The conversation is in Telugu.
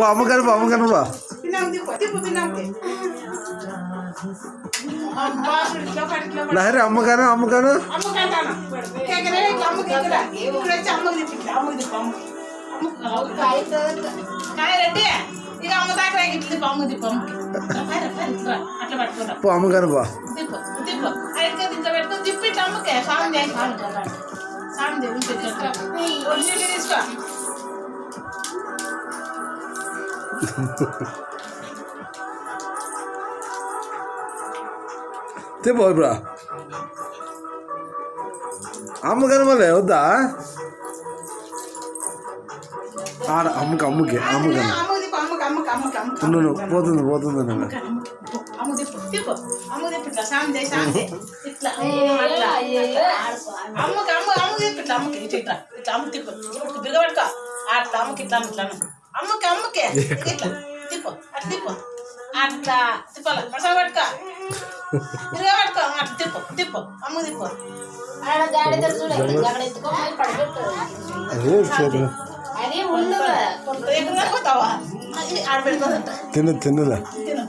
అమ్మగారు బా లహరి అమ్మగాను ఇక అమ్మ దాకా ఇట్లా పమ్ము దిప్పమ్మ అట్లా పట్టుకుంటా అమ్మగారు బా దిప్పు దిప్పు అయితే ఇంట్లో పెట్టుకుని దిప్పు ఇట్లా అమ్మకే స్వామి చేయి స్వామి దేవి తీసుకో తిప్ప ఇప్పుడు అమ్మగారు మళ్ళీ వద్దా ఆడ అమ్మగాను పోతుంది బిగబెట్టుకో అట్లా అమ్మకి ఇట్లా ఇట్లా అమ్మకి ఇట్లా తిప్పు అట్లా తిప్పు అట్లా తిప్పాలి పడసా పట్టుకో బిగబెట్టుకో అట్లా తిప్పు అమ్మ తిప్పు అది ఉండదు ఆడబెట్టుకో తిన్నలే తిను